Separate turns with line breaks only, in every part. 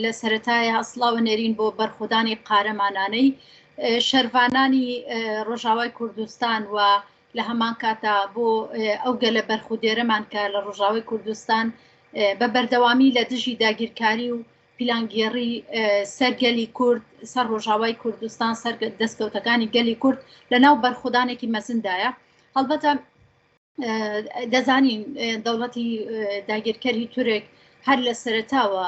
لە سەرەتای هەسڵاوە نێرین بۆ بەرخودانی قارەمانانەی شەروانانی ڕۆژاوای کوردستان و لە هەمان کاتا بۆ ئەو گەلە بەرخودێرەمان کە لە ڕۆژاوای کوردستان بە بەردەوامی لە دژی داگیرکاری و پیلانگێڕی سەرگەلی کورد سەر ڕۆژاوای کوردستان سەر دەستکەوتەکانی گەلی کورد لە ناو بەرخودانێکی مەزندایە. هەڵبەتە دەزانین دەوڵەتی داگیرکەری تورک هەر لە سەرەتاوە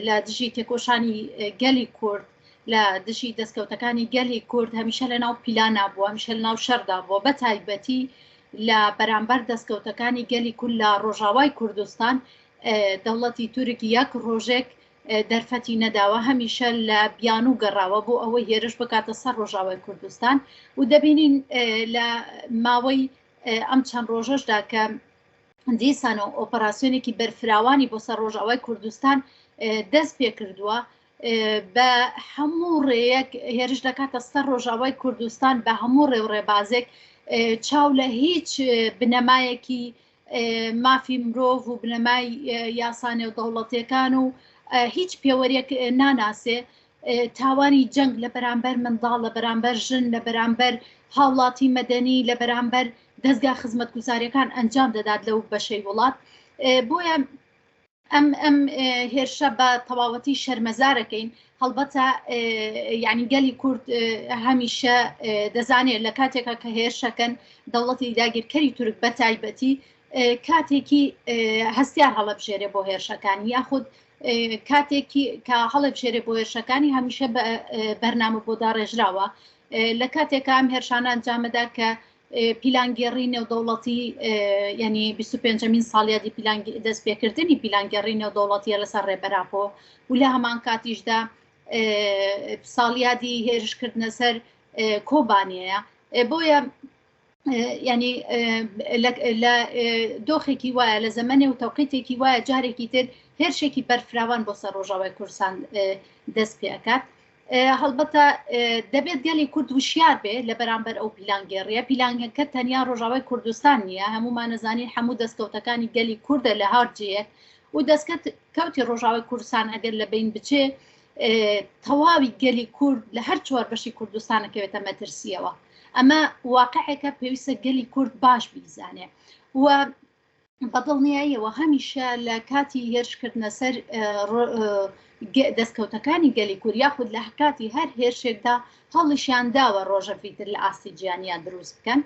لە دژی تێکۆشانی گەلی کورد لە دژی دەستکەوتەکانی گەلی کورد هەمیشە لە ناو پیلانە بووە، هەمیشە لە ناو شەردا بووە، بە تایبەتی لە بەرامبەر دەستکەوتەکانی گەلی کورد لە ڕۆژاوای کوردستان دەوڵەتی تورکی یەک ڕۆژێک دەرفەتی نەداوە، هەمیشە لە بیانوو گەڕاوە بۆ ئەوەی هێرش بکاتە سەر ڕۆژاوای کوردستان و دەبینین لە ماوەی ئەم چەند ڕۆژەشدا کە دیسان و ئۆپەراسیۆنێکی بەرفراوانی بۆ سەر ڕۆژاوای کوردستان دەست پێ کردووە بە هەموو ڕێیەک هێرش دەکاتە سەر ڕۆژاوای کوردستان بە هەموو ڕێوڕێبازێک چاو لە هیچ بنەمایەکی مافی مرۆڤ و بنەمای یاسانێ و دەوڵەتیەکان و هیچ پێوەریەک ناناسێ تاوانی جەنگ لە بەرامبەر منداڵ، لە بەرامبەر ژن، لە بەرامبەر هاوڵاتی مەدەنی، لە بەرامبەر دەستگا خزمەتگوزاریەکان ئەنجام دەدات لەو بەشەی وڵات. بۆیە ئەم هێرشە بە تەواوەتی شەرمەزارەکەین. هەڵبەتە یعنی گەلی کورد هەمیشە دەزانێت لە کاتێکە کە هێرشەکەن دەوڵەتی داگیرکەری تورک بە تایبەتی کاتێکی هەستیار هەڵەبژێرێ بۆ هێرشەکانی یاخود کاتێکی کە هەڵەبژێرێ بۆ هێرشەکانی هەمیشە بەرنامە بۆ داڕێژراوە لە کاتێکە ئەم هێرشانە ئەنجامەدا کە پیلانگێڕی نێودەوڵەتی ینی 25مین ساڵیادی دەستپێکردنی پیلانگێڕی نێودەوڵەتیە لەسەر ڕێبەراپۆ و لە هەمان کاتیشدا ساڵیادی هێرشکردنە سەر کۆبانیەیە. بۆیە ینی لە دۆخێکی وایە لە زەمەنێ و تەوقیتێکی وایە جارێکی تر هێرشێکی بەرفراوان بۆ سەر ڕۆژاوای کوردستان دەست پێکات. هەڵبەتە دەبێت گەلی کورد وشیار بێ لە بەرامبەر ئەو پیلانگێڕیە. پیلانگەکە تەنیا ڕۆژاوای کوردستان نییە، هەمومان نەزانین هەموو دەستکەوتەکانی گەلی کووردە لە هەرجەیەک و دەستکەوتی ڕۆژاوای کوردستان ئەگەر لە بین بچێ تەواوی گەلی کورد لە هەر چوار بەشی کوردستانەکەوێتە مەترسیەوە. ئەمە واقعێکە پێویستە گەلی کورد باش بیزانێ و بەدڵنیاییەوە هەمیشە لە کاتی هێرشکردنە سەر دەستکەوتەکانی گەلی کورد یاخود لە کاتی هەر هێرشێکدا هەڵیشیان داوە ڕۆژەفیتر لە ئاستی جیهانیان دروست بکەن،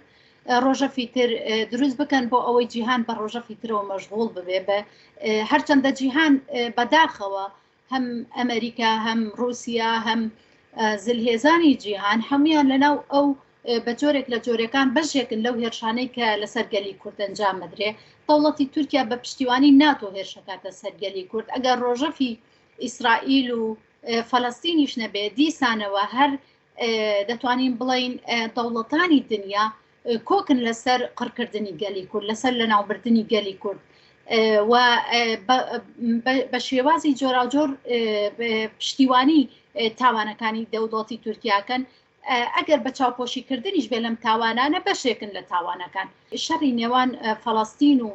ڕۆژەفیتر دروست بکەن بۆ ئەوەی جیهان بە ڕۆژەفیترەوە مەشغوڵ ببێ بە هەرچەندە جیهان بەداخەوە هەم ئەمریکا هەم رووسیا هەم زلهێزانی جیهان هەمویان لەناو ئەو بە جۆرێک لە جۆرەکان بەشێکن لەو هێرشانەی کە لە سەرگەلی کورد ئەنجام مەدرێ. دەوڵەتی تورکیا بە پشتیوانی ناتۆ هێرشەکاتە سەرگەلی کورد. ئەگەر ڕۆژەفی ئیسرائیل و فەلەستینیش نەبێ دیسانەوە هەر دەتوانین بڵین دەوڵەتانی دنیا کۆکن لەسەر قڕکردنی گەلی کورد، لەسەر لەناوبردنی گەلی کورد و بە شێوازی جۆراوجۆر پشتیوانی تاوانەکانی دەوڵەتی تورکیاکەن. ئەگەر بە چاوپۆشیکردنیش بێ لەم تاوانانە بەشێکن لە تاوانەکان. شەڕی نێوان فەلەستین و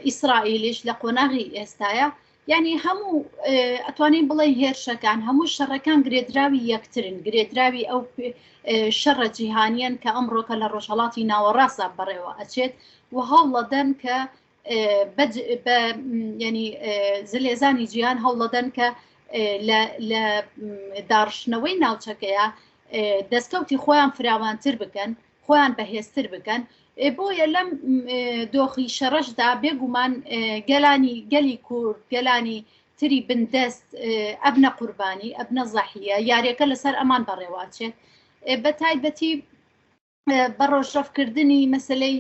ئیسرائیلیش لە قۆناغی ئێستایە یعنی هەموو ئەتوانین بڵێ هێرشەکان هەموو شەڕەکان گرێدراوی یەکترن، گرێدراوی ئەو شەڕە جیهانیان کە ئەمڕۆکە لە ڕۆژهەڵاتی ناوەڕاستە بەڕێوە ئەچێت و هەوڵەدەن کە ینی زلێزانی جیهان هەوڵەدەن کە لە داڕشتنەوەی ناوچەکەیە دەستکەوتی خۆیان فراوانتر بکەن، خۆیان بەهێزتر بکەن. بۆیە لەم دۆخی شەڕەشدا بێگومان گەلی کورد گەلانی تری بندەست ئەبنە قوربانی ئەبنە زەحیە یاریەکە لەسەر ئەمان بەڕێواچێت بە تایبەتی بە ڕۆژڕەفکردنی مەسلەی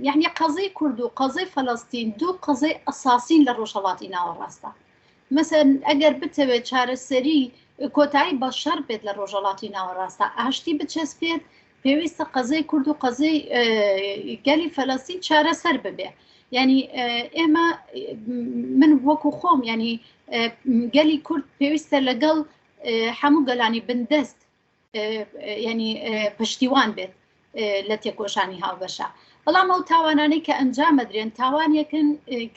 یعنی قەزەی کورد و قەزەی فەلەستین دوو قەزەی ئەساسین لە ڕۆژهەڵاتی ناوەڕاستە. مەسەن ئەگەر بتەوێت چارەسەری کۆتایی بە شەڕ بێت لە ڕۆژهەڵاتی ناوەڕاستە ئاشتی بچەسپێت پێویستە قەزەی کورد و قەزەی گەلی فەلەستین چارەسەر ببێ. ینی ئێمە من وەکو خۆم ینی گەلی کورد پێویستە لەگەڵ هەموو گەلانی بندەست ینی پشتیوان بێت لە تێکۆشانی هاوبەشە. بەڵام ئەو تاوانانەی کە ئەنجام مەدرێن تاوانێکن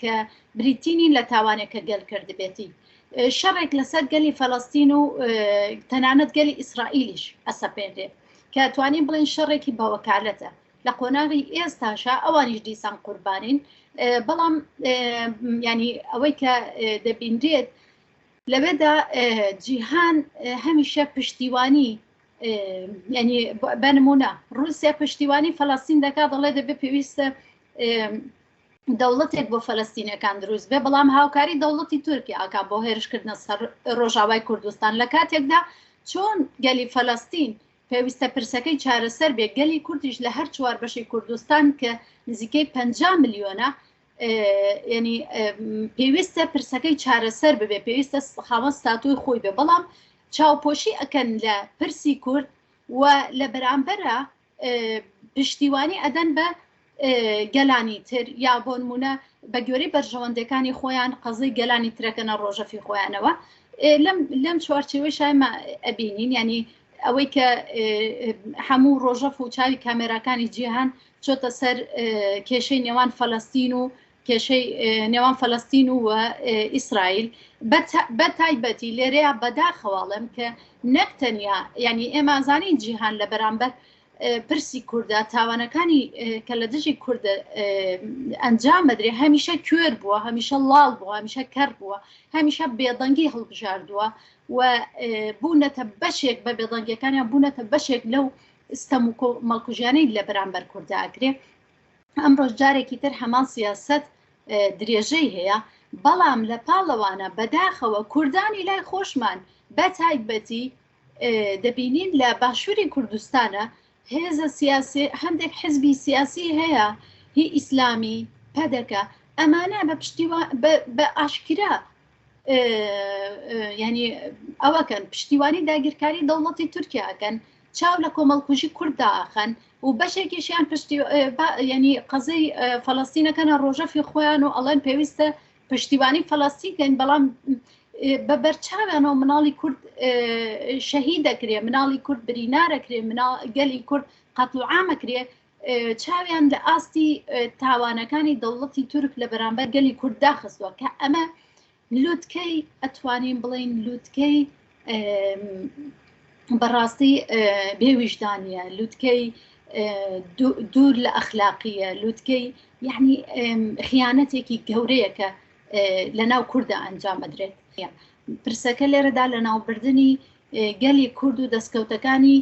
کە بریتینی لە تاوانێکە گەل کردبێتی شەڕێک لەسەر گەلی فەڵەستین و تەنانەت گەلی ئیسرائیلیش ئەسەپێنرێ کە توانین بڵێن شەڕێکی بەوەکالەتە لە قۆناغی ئێستاشا ئەوانیش دیسان قوربانین بەڵام ینی ئەوەی کە دەبیندرێت لەوێدا جیهان هەمیشە پشتیوانی ینی بەنمونە رووسیا پشتیوانی فەڵەستین دەکات دەڵێ دەبێت پێویستە دەوڵەتێک بۆ فەلەستینەکان دروست بێ بەڵام هاوکاری دەوڵەتی تورکیا ئاکا بۆ هێرشکردنە سەر ڕۆژاوای کوردستان لە کاتێکدا چۆن گەلی فەلەستین پێویستە پرسەکەی چارەسەر بێ گەلی کوردیش لە هەر چوار بەشی کوردستان کە نزیکەی 50 ملیۆنە ینی پێویستە پرسەکەی چارەسەر ببێ پێویستە خاوەن ستاتوی خۆی بێ بەڵام چاوپۆشی ئەکەن لە پرسی کورد و لە بەرامبەرە پشتیوانی ئەدەن بە گەلانی تر یا بۆ نمونە بە گوێرەی بەرژەوەندەکانی خۆیان قەزەی گەلانی ترەکەنە ڕۆژەفی خۆیانەوە لەم چوارچێوەی شایمە ئەبینین ینی ئەوەی کە هەموو ڕۆژەف و چاوی کامێراکانی جیهان چۆتە سەر کێشەی نێوان فەلەستین و کێشەی نێوان فەلەستین و ئیسرائیل بە تایبەتی لێرەیە بەداخەواڵم کە نەک تەنیا ینی ئێمازانین جیهان لە بەرامبەر پرسی کووردە تاوانەکانی کە لە دژی کووردە ئەنجام بدرێ هەمیشە کوێر بووە هەمیشە لاڵ بووە هەمیشە کەر بووە هەمیشە بێدەنگی هەڵبژاردووە و بوونەتە بەشێک بە بێدەنگیەکانیان بوونەتە بەشێک لەو ستەم و مەڵکوژیانەی لە بەرامبەر کووردە ئەکرێ ئەمڕۆ جارێکی تر هەمان سیاست درێژەی هەیە بەڵام لە پاڵەوانە بەداخەوە کوردانی لای خۆشمان بە تایبەتی دەبینین لە باشووری کوردستانە هێزە سیاسی هەندێک حزبی سیاسی هەیە هی ئیسلامی پەدەکە ئەمانە بە ئاشکرا ینی ئەوەکەن پشتیوانی داگیرکاری دەوڵەتی تورکیاکەن چاو لە کۆمەڵکوژی کوردداخەن و بەشێکیشیان ینی قەزەی فەڵەستینەکەنە ڕۆژەفی خۆیان و ئەڵێن پێویستە پشتیوانی فەڵەستینکەین بەڵام بە بەرچاویانەوە مناڵی کورد شەهید دەکرێ مناڵی کورد برینارەکرێ گەلی کورد قەتڵ عامەکرێ چاویان لە ئاستی تاوانەکانی دەوڵەتی تورک لە بەرامبەر گەلی کورد داخستووە کە ئەمە لوتکەی ئەتوانین بڵین لوتکەی بەڕاستی بێویژدانیە لوتکەی دوور لە ئەخلاقیە لوتکەی یعنی خیانەتێکی گەورەیە کە لە ناو کووردە ئەنجام بدرێت پرسەکە لێرەدا لە ناوبردنی گەلی کورد و دەستکەوتەکانی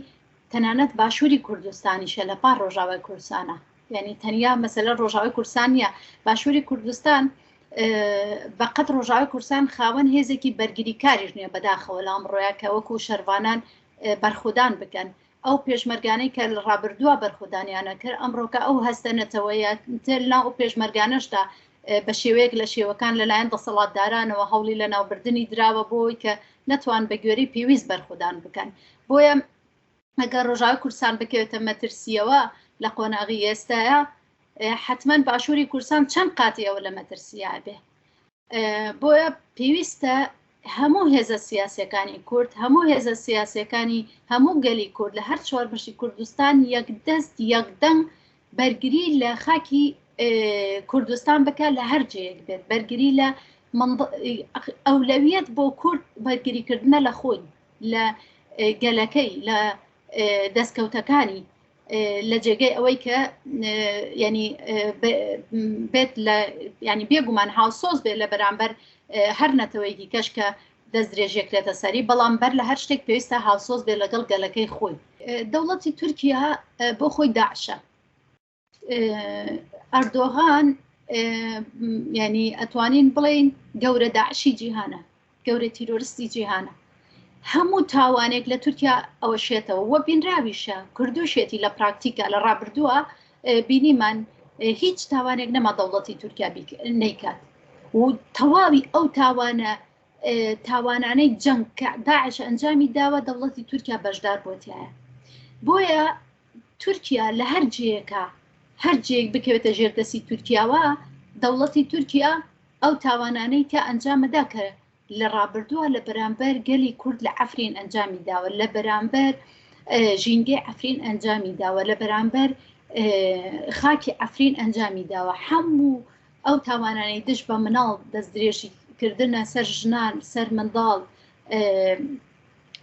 تەنانەت باشووری کوردستانیشە لە پاڕ ڕۆژاوای کوردستانە یعنی تەنیا مەسەلە ڕۆژاوای کوردستان نیە باشووری کوردستان بەقەت ڕۆژاوای کوردستان خاوەن هێزێکی بەرگری کاریش نییە بەداخەوە لە ئەمڕۆیە کە وەکو شەروانان بەرخودان بکەن ئەو پێشمەرگانەی کە لە ڕابردووە بەرخودانیانە کرد ئەمڕۆکە ئەو هەستەنەتەوەیە تر لا و پێشمەرگانەشدا بە شێوەیەک لە شێوەکان لەلایەن دەسەڵاتدارانەوە هەوڵی لە ناوبردننی دراوە بۆی کە نەتوان بە گوێرەی پێویست بەرخودان بکەن بۆیە ئەگەر ڕۆژاوی کوردستان بکەوێتە مەترسیەوە لە قۆناغی ئێستاە حتمما باشووری کوردستان چەند قاتی ئەوە لە مەترسیا بێ بۆیە پێویستە هەموو هێزە سیاسەکانی کورد هەموو هێزە سیاسەکانی هەموو گەلی کورد لە هەر چوار بەشی کوردستان یەکدەست یەکدەنگ بەرگری لە خاکی کوردستان بکە لە هەر جەیەک بێت بەرگری لە ئەولەویەت بۆ کورد بەرگریکردنە لە خۆی لە گەلەکەی لە دەستکەوتەکانی لە جێگەی ئەوەی کە ینی بێت لە ینی بێگومان هاوسۆز بێت لە بەرامبەر هەر نەتەوەیەکی کەش کە دەست درێژێکرێتە سەری بەڵام بەر لە هەر شتێک پێویستە هاوسۆز بێت لەگەڵ گەلەکەی خۆی دەوڵەتی تورکیا بۆ خۆی داعشە ئەردۆغان ینی ئەتوانین بڵێن گەورە داعشی جیهانە گەورە تیرۆریستی جیهانە هەموو تاوانێک لە تورکیا ئەوە شێتەوە وە بینراویشە کردوشێتی لە پراکتیکە لە ڕابردووە بینیمان هیچ تاوانێک نەما دەوڵەتی تورکیا نەیکات و تەواوی ئەو تاوانانەی جەنگ کە داعش ئەنجامی داوە دەوڵەتی تورکیا بەشدار بۆتیایە بۆیە تورکیا لە هەر جەیەکە هەر جێک بکەوێتە ژێردەسی تورکیاوە دەوڵەتی تورکیا ئەو تاوانانەی کە ئەنجامەدا کە لە ڕابردووە لە بەرامبەر گەلی کورد لە ئەفرین ئەنجامی داوە لە بەرامبەر ژینگەی ئەفرین ئەنجامی داوە لە بەرامبەر خاکی ئەفرین ئەنجامی داوە هەموو ئەو تاوانانەی دش بە مناڵ دەست درێژی کردنە سەر ژنان سەر منداڵ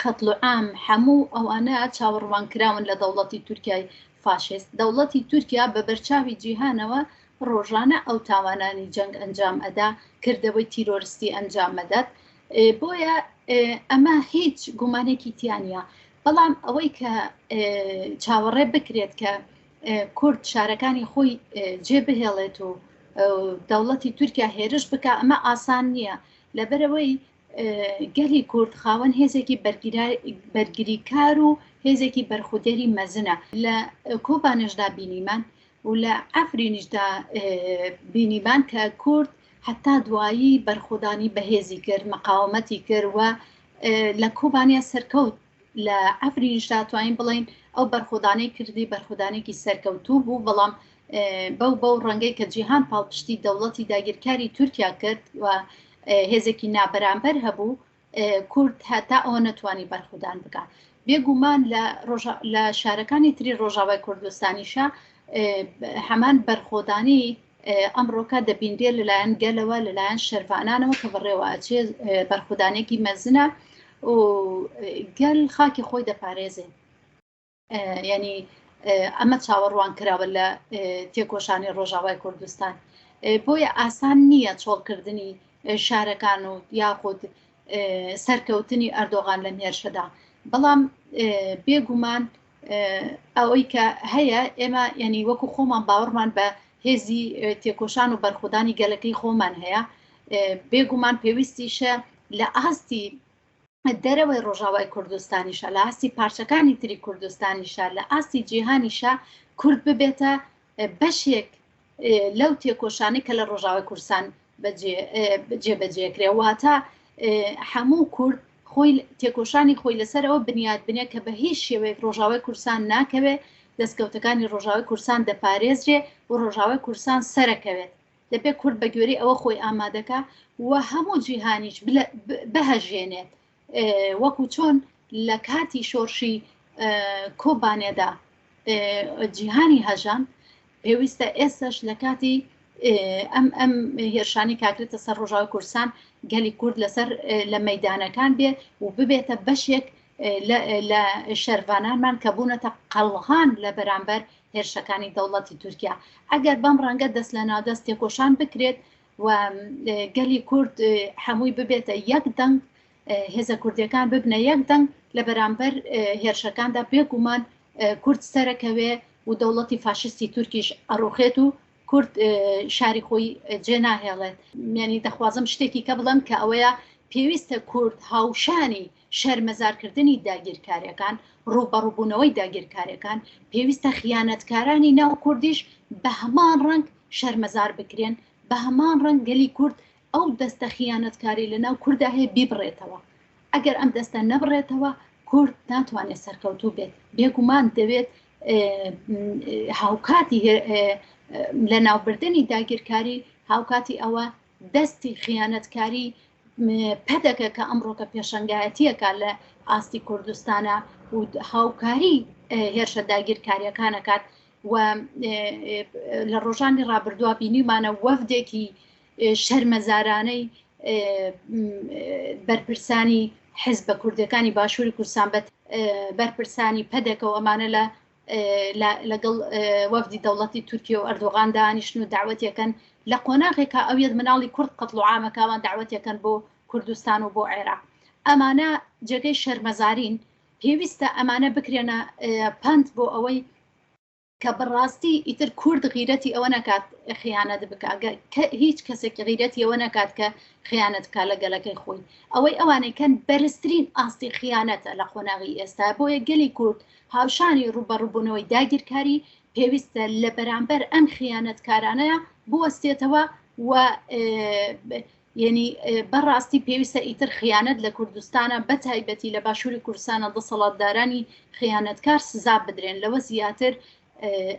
قەتڵ عام هەموو ئەوانە چاوەڕوانکراون لە دەوڵەتی تورکیای فاشیست. دەوڵەتی تورکیا بە بەرچاوی جیهانەوە ڕۆژانە ئەو تاوانانی جەنگ ئەنجام ئەدا، کردەوەی تیرۆریستی ئەنجام ئەدات. بۆیە ئەمە هیچ گومانێکی تیانە، بەڵام ئەوەی کە چاوەڕێ بکرێت کە کورد شارەکانی خۆی جێبهێڵێت و دەوڵەتی تورکیا هێرش بکە، ئەمە ئاسان نییە، لەبەرەوەی گەلی کورد خاوەن هێزێکی بەرگریکار و هێزێکی بەرخودێری مەزنە. لە کۆبانشدا بینیمان و لە ئەفرینیشدا بینیمان کە کورد حتا دوایی بەرخودانی بەهێزی کرد، مەقاومەتی کرد و لە کۆبانیا سەرکەوت. لە ئەفرینیشدا توانین بڵین ئەو بەرخودانەی کردی بەرخودانێکی سەرکەوتوو بوو، بەڵام بەو ڕەنگەی کە جیهان پاڵپشتی دەوڵەتی داگیرکاری تورکیا کرد و هێزێکی نابەرامبەر هەبوو، کورد هەتا ئەوە نەتوانی بەرخودان بکات. بێگومان لە شارەکانی تری ڕۆژاوای کوردستانیشە هەمان بەرخۆدانی ئەمڕۆکە دەبیندێ لەلایەن گەلەوە لەلایەن شەرڤانانەوە کە بڕێوە ئەچێ بەرخودانێکی مەزنە و گەل خاکی خۆی دەپارێزێ. یعنی ئەمە چاوەڕوان کراوە لە تێکۆشانی ڕۆژاوای کوردستان. بۆیە ئاسان نییە چۆڵکردنی شارەکان و یاخود سەرکەوتنی ئەردۆغان لە مێرشەدا، بەڵام بێگومان ئەوەی کە هەیە ئێمە ینی وەکو خۆمان باوەڕمان بە هێزی تێکۆشان و بەرخودانی گەلەکەی خۆمان هەیە، بێگومان پێویستیشە لە ئاستی دەرەوەی ڕۆژاوای کوردستانیشە، لە ئاستی پارچەکانی تری کوردستانیشە، لە ئاستی جیهانیشە کورد ببێتە بەشێک لەو تێکۆشانی کە لە ڕۆژاوای کوردستان جێبەجێکرێ، واتە هەموو کورد خۆی تێکۆشانی خۆی لەسەرەوە بنیاد بنێ کە بە هیچ شێوەیەک ڕۆژاوای کوردستان ناکەوێت، دەستکەوتەکانی ڕۆژاوای کوردستان دەپارێزرێ و ڕۆژاوای کوردستان سەرەکەوێت. دەبێت کورد بە گوێرەی ئەوە خۆی ئامادەکە و هەموو جیهانیش بەهەژێنێت، وەکو چۆن لە کاتی شۆڕشی کۆبانێدا جیهانی هەژان، پێویستە ئێستش لە کاتی ئەم هێرشانی کاکرێتە سەر ڕۆژاوای کوردستان گەلی کورد لەسەر لە مەیدانەکان بێ و ببێتە بەشێک لە شەرڤانانمان کە بوونەتە قەڵغان لە بەرامبەر هێرشەکانی دەوڵەتی تورکیا. ئەگەر بەم ڕەنگە دەست لە ناودەست تێکۆشان بکرێت و گەلی کورد هەمووی ببێتە یەک دەنگ، هێزە کوردیەکان ببنە یەک دەنگ لە بەرامبەر هێرشەکاندا، بێگومان کورد سەرەکەوێ و دەوڵەتی فاشستی تورکیش ئەڕۆخێت و کورد شاری خۆی جێناهێڵێت. یعنی دەخوازم شتێکی کە بڵم کە ئەوەیە پێویستە کورد هاوشانی شەرمەزارکردنی داگیرکاریەکان، ڕوبەڕووبوونەوەی داگیرکاریەکان، پێویستە خیانەتکارانی ناو کوردیش بە هەمان ڕەنگ شەرمەزار بکرێن، بە هەمان ڕەنگ گەلی کورد ئەو دەستە خیانەتکاری لە ناو کووردا هەیە بیبڕێتەوە. ئەگەر ئەم دەستە نەبڕێتەوە کورد ناتوانێت سەرکەوتوو بێت. بێگومان دەوێت هاوکاتی لە ناوبردنی داگیرکاری هاوکاتی ئەوە دەستی خیانەتکاری پەدەکە کە ئەمڕۆکە پێشەنگایەتیەکە لە ئاستی کوردستانە و هاوکاری هێرشە داگیرکاریەکانەکات. و لە ڕۆژانی ڕابردووە بینیمانە وەفدێکی شەرمەزارانەی بەرپرسانی حیزبە کوردەکانی باشووری کوردستان بەرپرسانی پەدەکە و ئەمانە لەگەڵ وەفدی دەوڵەتی تورکیا و ئەردۆغان دانیشتن و داوەتێکەن لە قۆناغێکە ئەوێت مناڵی کورد قەتڵ و عامەکەوان داوەتێکەن بۆ کوردستان و بۆ عێراق. ئەمانە جێگەی شەرمەزارین، پێویستە ئەمانە بکرێنە پند بۆ ئەوەی کە بەڕاستی ئیتر کورد غیرەتی ئەوە نەکات خیانەت بکات، هیچ کەسێک غیرەتی ئەوە نەکات کە خیانەت کا لە گەلەکەی خۆی. ئەوەی ئەوانەیەکەن بەرزترین ئاستی خیانەتە لە قۆناغی ئێستا، بۆیە گەلی کورد هاوشانی ڕوبەڕووبوونەوەی داگیرکاری پێویستە لە بەرامبەر ئەم خیانەتکارانەیە بوەستێتەوە و یعنی بەڕاستی پێویستە ئیتر خیانەت لە کوردستانە بە تایبەتی لە باشووری کوردستانە دەسەڵاتدارانی خیانەتکار سزا بدرێن. لەوە زیاتر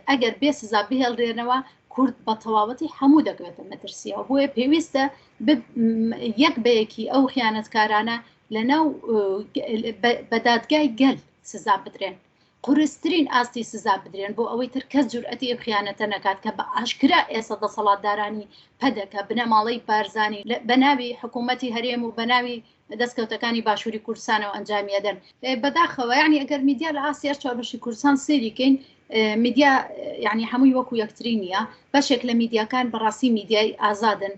ئەگەر بێ سزا بهێڵدرێنەوە کورد بە تەواوەتی هەموو دەکەوێتە مەترسیەوە. بۆیە پێویستە یەک بەیەکی ئەو خیانەتکارانە لەناو بەدادگای گەل سزا بدرێن. قورسترین ئاستی سزا بدرێن بۆ ئەوەی تر کەس جورئەتی ئەو خیانەتە نەکات کە بە ئاشکرا ئێستا دەسەڵاتدارانی پەدەکە بنەماڵەی بارزانی بە ناوی حکوومەتی هەرێم و بە ناوی دەستکەوتەکانی باشووری کوردستانەوە ئەنجامیەدەن. بەداخەوە یعنی ئەگەر میدیا لە ئاسیا چواربەشی کوردستان سێریکەین میدیا یعنی هەمووی وەکو یەکتری نییە، بەشێک لە میدیاکان بەڕاستی میدیای ئازادن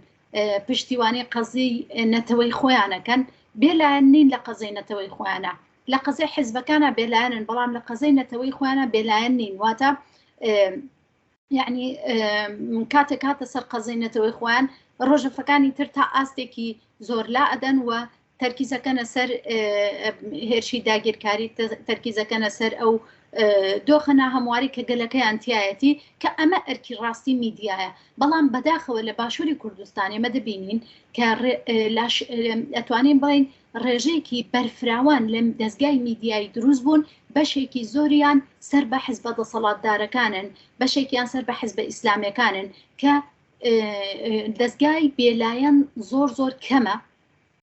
پشتیوانی قەزەی نەتەوەی خۆیانەکەن بێلایەن نین لە قەزەی نەتەوەی خۆیانە، لە قەزەی حیزبەکانە بێلایەنن بەڵام لە قەزەی نەتەوەی خۆیانە بێلایەن نین. واتە یعنی کاتێک هاتە سەر قەزەی نەتەوەی خۆیان ڕۆژەفەکانی تر تا ئاستێکی زۆر لا ئەدەن و تەرکیزەکەنە سەر هێرشی داگیرکاری، تەرکیزەکەنە سەر ئەو دۆخەنا هەمواری کە گەلەکەیان تایەتی کە ئەمە ئەرکی ڕاستی میدیایە. بەڵام بەداخەوە لە باشووری کوردستان ئێمە دەبینین کە ئەتوانین بڵین ڕێژەیەکی بەرفراوان لە دەستگای میدیایی دروست بوون، بەشێکی زۆریان سەر بە حیزبە دەسەڵاتدارەکانن، بەشێکیان سەر بە حیزبە ئیسلامیەکانن کە دەستگای بێلایەن زۆر زۆر کەمە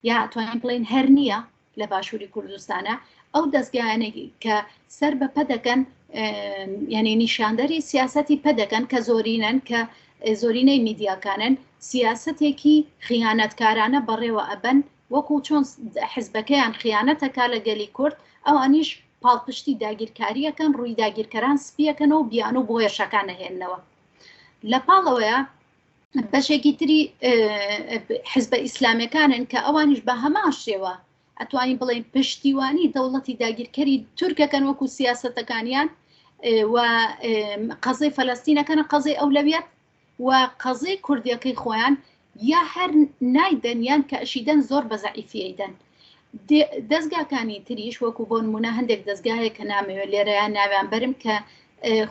یا ئەتوانین بڵین هەر نییە لە باشووری کوردستانە. ئەو دەستگایانێکی کە سەر بە پەدەکەن یعنی نیشاندەری سیاسەتی پەدەکەن کە زۆرینن کە زۆرینەی میدیاکانن سیاسەتێکی خیانەتکارانە بەڕێوە ئەبەن وەکو چۆن حیزبەکەیان خیانەتەکە لە گەلی کورد ئەوانیش پاڵپشتی داگیرکاریەکەن ڕووی داگیرکەران سپیەکەنەوە و بیان و بۆ هێرشەکان نەهێننەوە. لە پاڵەوەیە بەشێکی تری حیزبە ئیسلامیەکانن کە ئەوانیش بە هەمان شێوە ئەتوانین بڵێن پشتیوانی دەوڵەتی داگیرکەری تورکەکەن وەکو سیاسەتەکانیان و قەزەی فەلەستینەکەنە قەزەی ئەولەویەت و قەزەی کوردیەکەی خۆیان یا هەر نایدەن یان کە ئەشیدەن زۆر بە زەعیفیەیدەن. دەستگاکانی تریش وەکو بۆ نمونە هەندێک دەستگایە کە نامەوێت لێرەیان ناویان بەرم کە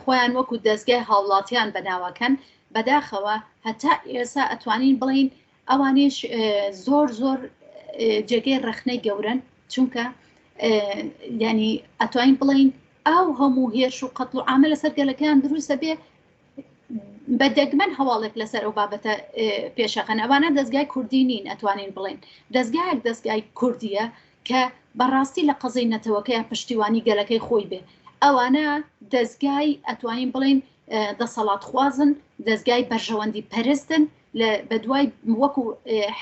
خۆیان وەکو دەستگای هاوڵاتیان بەناوەکەن بەداخەوە هەتا ئێستا ئەتوانین بڵین ئەوانیش زۆر زۆر جێگەی ڕخنەی گەورن چونکە ینی ئەتوانین بڵین ئەو هەموو هێرش و قەتڵ و عامە لەسەر گەلەکەیان دروستە بێ بە دەگمەن هەواڵێک لەسەر ئەو بابەتە پێشەخەن. ئەوانە دەستگای کوردی نین، ئەتوانین بڵین دەستگایەک دەستگای کوردیە کە بەڕاستی لە قەزەی نەتەوەکەیان پشتیوانی گەلەکەی خۆی بێ. ئەوانە دەستگای ئەتوانین بڵین دەسەڵات خوازن، دەستگای بەرژەوەندی پەرستن بە دوای وەکو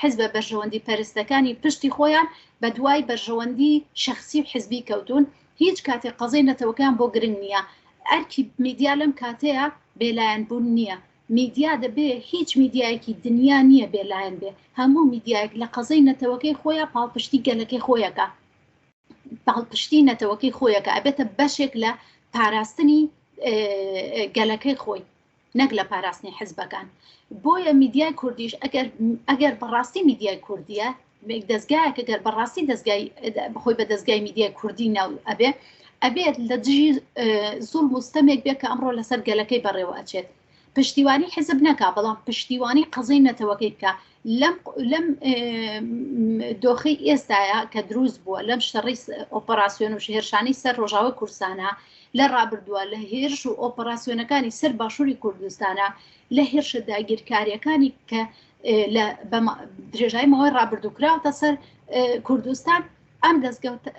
حیزبە بەرژەوەندی پەرستەکانی پشتی خۆیان بە دوای بەرژەوەندی شەخسی و حیزبی کەوتون. هیچ کاتێک قەزەی نەتەوەکان بۆ گرنگ نییە. ئەرکی میدیا لەم کاتەیە بێلایەن بوون نییە. میدیا دەبێ هیچ میدیایەکی دنیا نییە بێلایەن بێ. هەموو میدیایەک لە قەزەی نەتەوەکەی خۆیان پاڵپشتی گەلەکەی خۆیەکە، پاڵپشتی نەتەوەکەی خۆیەکە ئەبێتە بەشێک لە پاراستنی گەلەکەی خۆی نەک لە پاراستنی حیزبەکان. بۆیە میدیای کوردیش ئەگەر بەڕاستی میدیای کوردیە دەستگایەک ئەگەر بەڕاستی دەستگای بخۆی بە دەستگای میدیای کوردی ناو ئەبێت لە دژی زوڵ مستەمێک بێت کە ئەمڕۆ لەسەر گەلەکەی بەڕێوە ئەچێت. پشتیوانی حیزب نەکا بەڵام پشتیوانی قەزەی نەتەوەکەی بکە. لەم دۆخی ئێستاە کە دروست بووە لەم شەڕی ئۆپەراسیۆن و هێرشانی سەر ڕۆژاوای کوردستانە لە ڕابردووە لە هێرش و ئۆپەراسیۆنەکانی سەر باشووری کوردستانە لە هێرشە داگیرکاریەکانی کە لە درێژایمەوەی ڕابردووکراوتە سەر کوردستان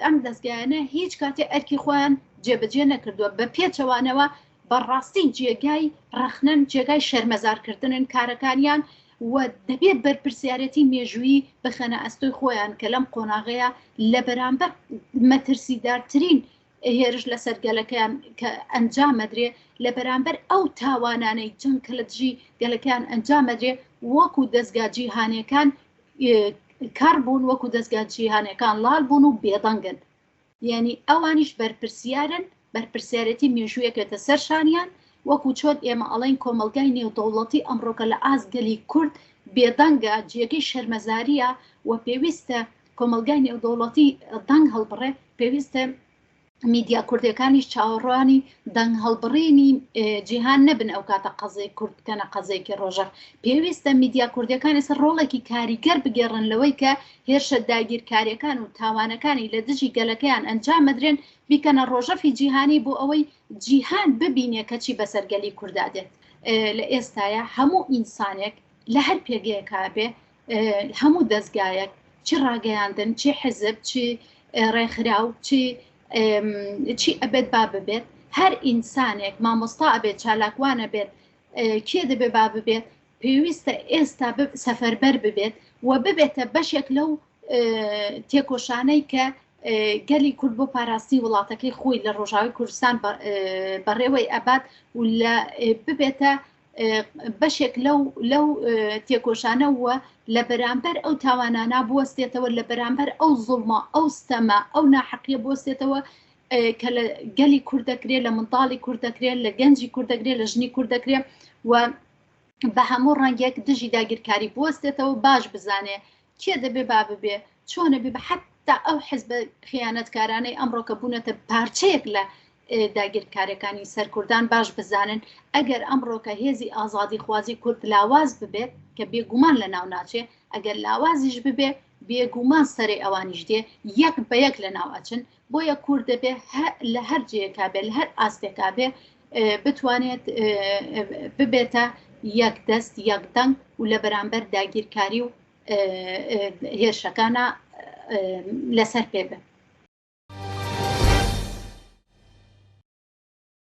ئەم دەستگایانە هیچ کاتێ ئەرکی خۆیان جێبەجێ نەکردووە. بە پێچەوانەوە بەڕاستی جێگای ڕەخنن، جێگای شەرمەزارکردنن کارەکانیان و دەبێت بەرپرسیارەتی مێژووی بخەنە ئەستۆی خۆیان کە لەم قۆناغەیە لە بەرامبەر مەترسیدارترین هێرش لەسەر گەلەکەیان کە ئەنجامەدرێ لە بەرامبەر ئەو تاوانانەی جنگ کە لە دژی گەلەکەیان ئەنجامەدرێ وەکو دەستگا جیهانیەکان کار بوون، وەکو دەستگا جیهانیەکان لاڵ بوون و بێدەنگن. یعنی ئەوانیش بەرپرسیارن، بەرپرسیارەتی مێژوویەکێتە سەرشانیان وەکو چۆن ئێمە ئەڵێن کۆمەلگای نێودەوڵەتی ئەمڕۆکە لە ئازگەلی کورد بێدەنگە جێگەی شەرمەزاریە و پێویستە کۆمەلگای نێودەوڵەتی دەنگ هەڵبڕێ، پێویستە میدیا کوردەکانیش چاوەڕوانی دەنگ هەڵبڕینی جیهان نەبن ئەو کاتە قەزەی کورد بکەنە قەزەیەکی ڕۆژە. پێویستە میدیا کوردەکانی سەر ڕۆڵێکی کاریگەر بگێڕن لەوەی کە هێرشە داگیرکاریەکان و تاوانەکانی لە دژی گەلەکەیان ئەنجامەدرێن بیکەنە ڕۆژەفی جیهانی بۆ ئەوەی جیهان ببینێ کەچی بەسەرگەلی کوردادێت. لە ئێستاە هەموو ئینسانێک لە هەر پێگەیەکا بێ هەموو دەستگایەک چی ڕاگەیاندن، چی حزب، چی ڕێکخراو، چی ئەبێت با ببێت هەر ئینسانێک مامۆستا ئەبێت چالاکوانە بێت کێ دەبێ با ببێت پێویستە ئێستا سەفەربەر ببێت و ببێتە بەشێک لەو تێکۆشانەی کە گەلی کورد بۆ پاراستی وڵاتەکەی خۆی لە ڕۆژاوی کوردستان بەڕێوەی ئەبات و ببێتە بەشێک لەو تێکۆشانە وە لە بەرامبەر ئەو تاوانانە بوەستێتەوە لە بەرامبەر ئەو زوڵمە ئەو ستەمە ئەو ناحەقیە بوەستێتەوە کە لە گەلی کوورد دەکرێت لە منداڵی کوورد دەکرێت لە گەنجی کوورد دەکرێت لە ژنی کوورد دەکرێت و بە هەموو ڕەنگێک دژی داگیرکاری بوەستێتەوە باش بزانێ کێ دەبێ با ببێ چۆنە بێ بە حتا ئەو حیزبە خیانەتکارانەی ئەمڕۆکە بوونەتە پارچەیەک لە داگیرکاریەکانی سەر کوردان باش بزانن ئەگەر ئەمڕۆکە هێزی ئازادی خوازی کورد لاواز ببێت کە بێگومان لە ناو ناچێ ئەگەر لاوازیش ببێ بێگومان سەرێ ئەوانیش دێ یەک بە یەک لە ناو ئەچن بۆیە کورد دەبێ لە هەر جێکا بێ لە هەر ئاستێکا بێ بتوانێت ببێتە یەک دەست یەک دەنگ و لە بەرامبەر داگیرکاری و هێرشەکانە لەسەر پێ بێ.